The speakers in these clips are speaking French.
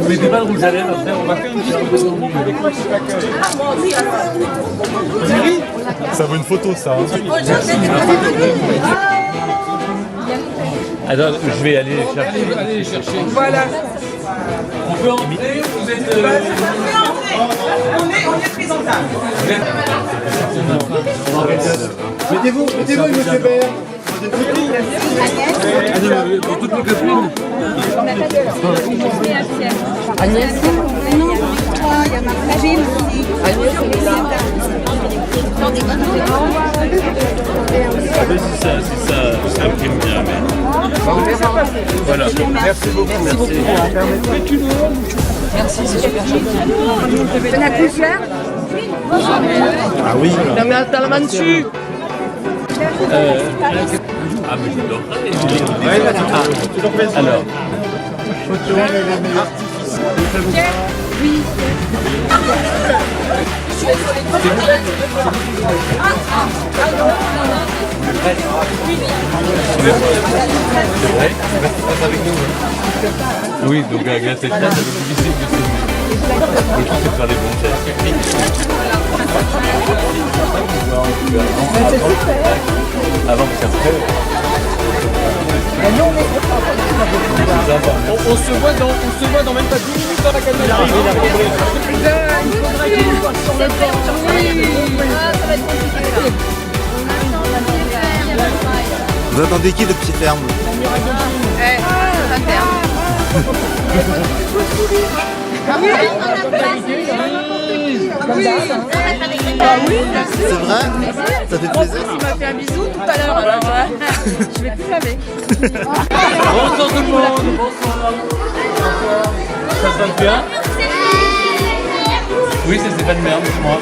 Vous mettez pas le rouge à lèvres après, on va faire une petite Ça vaut une photo, ça. Attends, je vais aller les chercher. Allez les chercher. Voilà. On peut entrer, vous êtes... On est présentable. Mettez-vous, monsieur Père. Pour toutes les copines. Agnès. Non, il y a ma fragile aussi. C'est ça qui me vient. Voilà. Merci beaucoup. Merci, c'est super gentil. C'est la couvert. Ah oui. T'as la main dessus. Ah, mais j'adorerais. Alors. Oui. C'est vrai. Oui, donc à glace et ça, c'est difficile de se... Le truc, c'est de faire les bons gestes. Avant que ça se fait. On se voit dans même pas 10 minutes dans la caméra. Vous attendez qui de petit ferme? C'est vrai? Ça fait plaisir? Il m'a fait un bisou tout à l'heure, alors je vais plus laver. Bonsoir tout le monde. Bonsoir. Ça se passe bien? Oui, c'est Stéphane Merde, c'est moi.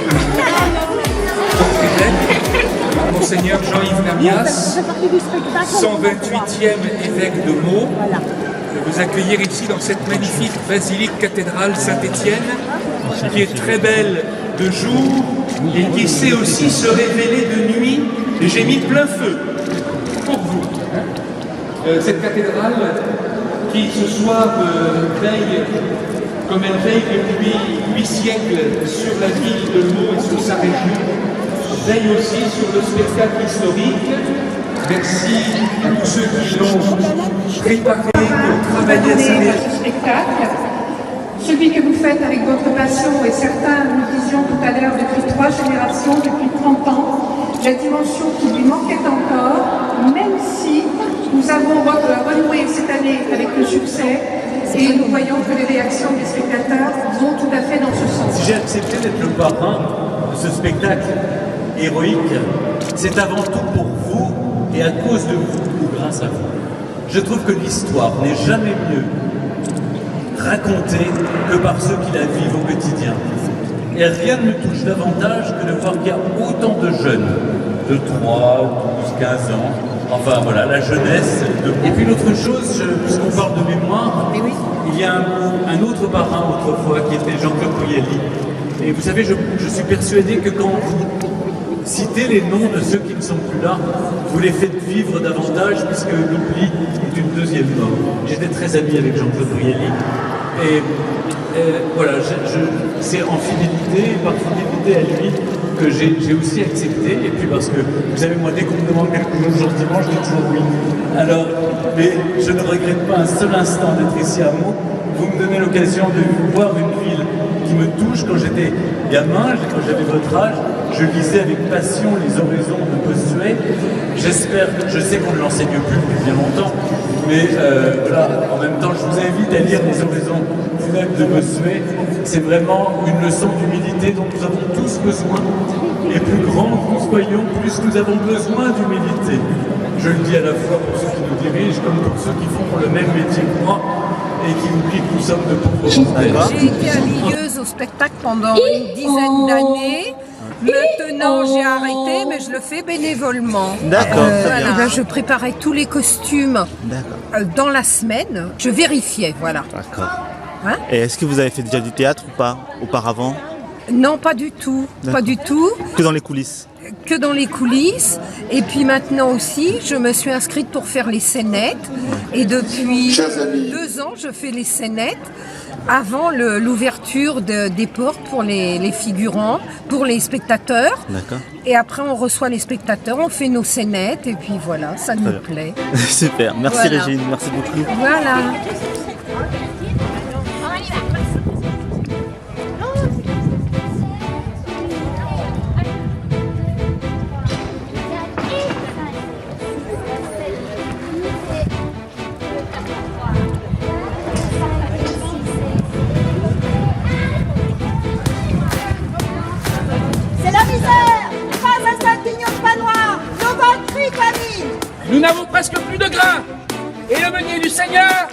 Monseigneur Jean-Yves Lamias, 128e évêque de Meaux, de vous accueillir ici dans cette magnifique basilique cathédrale Saint-Étienne, qui est très belle de jour et qui sait aussi se révéler de nuit. Et j'ai mis plein feu pour vous. Cette cathédrale qui ce soir veille, comme elle veille depuis 8 siècles sur la ville de Meaux et sur sa région, veille aussi sur le spectacle historique. Merci à tous ceux qui l'ont préparé pour travailler à sa spectacle. Celui que vous faites avec votre passion, et certains nous disions tout à l'heure depuis 3 générations, depuis 30 ans, la dimension qui lui manquait encore, même si nous avons renoué cette année avec le succès, et nous voyons que les réactions des spectateurs vont tout à fait dans ce sens. Si j'ai accepté d'être le parrain de ce spectacle héroïque, c'est avant tout pour vous et à cause de vous ou grâce à vous. Je trouve que l'histoire n'est jamais mieux racontée que par ceux qui la vivent au quotidien. Et rien ne me touche davantage que de voir qu'il y a autant de jeunes de 3, 12, 15 ans, enfin voilà, la jeunesse. Et puis l'autre chose, puisqu'on parle de mémoire, il y a un autre parrain autrefois qui était Jean-Claude Bouyeli. Et vous savez, je suis persuadé que quand vous citez les noms de ceux qui ne sont plus là, vous les faites vivre davantage, puisque l'oubli est une deuxième mort. J'étais très ami avec Jean-Claude Bouyeli. Et voilà, c'est en fidélité, par fidélité à lui, que j'ai aussi accepté. Et puis parce que, vous savez, moi, dès qu'on me demande quelque chose gentiment, je dis toujours oui. Alors, mais je ne regrette pas un seul instant d'être ici à Meaux. Vous me donnez l'occasion de voir une ville qui me touche. Quand j'étais gamin, quand j'avais votre âge, je lisais avec passion les oraisons de Bossuet. J'espère, je sais qu'on ne l'enseigne plus depuis bien longtemps, mais voilà, en même temps, je vous invite à lire les oraisons funèbres de Bossuet. C'est vraiment une leçon d'humilité dont nous avons tous besoin. Et plus grands que nous soyons, plus nous avons besoin d'humilité. Je le dis à la fois pour ceux qui nous dirigent, comme pour ceux qui font le même métier que moi, et qui oublient que nous sommes de pauvres mortels. J'ai été habilleuse au spectacle pendant une dizaine d'années. Maintenant, j'ai arrêté, mais je le fais bénévolement. D'accord. Et là, je préparais tous les costumes dans la semaine. Je vérifiais, voilà. D'accord. Hein? Et est-ce que vous avez fait déjà du théâtre ou pas auparavant? Non, pas du tout. Pas du tout. Que dans les coulisses. Que dans les coulisses. Et puis maintenant aussi, je me suis inscrite pour faire les scénettes. Et depuis 2 ans, je fais les scénettes avant l'ouverture des portes pour les figurants, pour les spectateurs. D'accord. Et après, on reçoit les spectateurs, on fait nos scénettes. Et puis voilà, ça nous plaît. Super. Merci Voilà. Régine, merci beaucoup. Voilà. C'est la misère. Pas un seul pignon de pain noir. Nos banques crient famine. Nous n'avons presque plus de grains. Et le meunier du Seigneur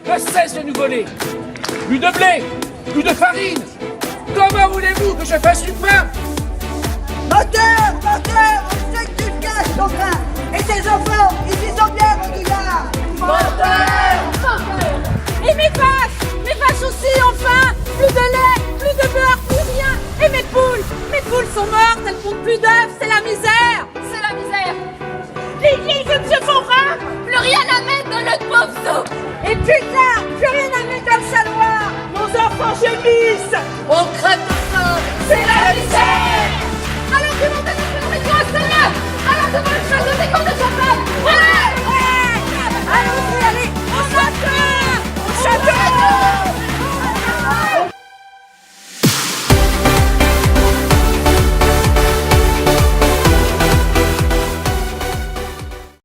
ne cesse de nous voler. Plus de blé, plus de farine. Comment voulez-vous que je fasse du pain? Moteur, on sait que tu caches ton pain. Et tes enfants, ils y sont bien regards. Et mes vaches aussi, enfin. Plus de lait, plus de beurre, plus rien. Et mes poules sont mortes, elles font plus d'œufs, c'est la misère. C'est la misère. Les vieilles de ce forain. Plus rien à mettre dans notre pauvre soupe. Et putain, plus rien à mettre dans le saloir. Nos enfants gémissent. On crève de faim. C'est la misère. Alors demandez notre nourriture au Seigneur. Alors demandez le château des corps de champagne. Voilà.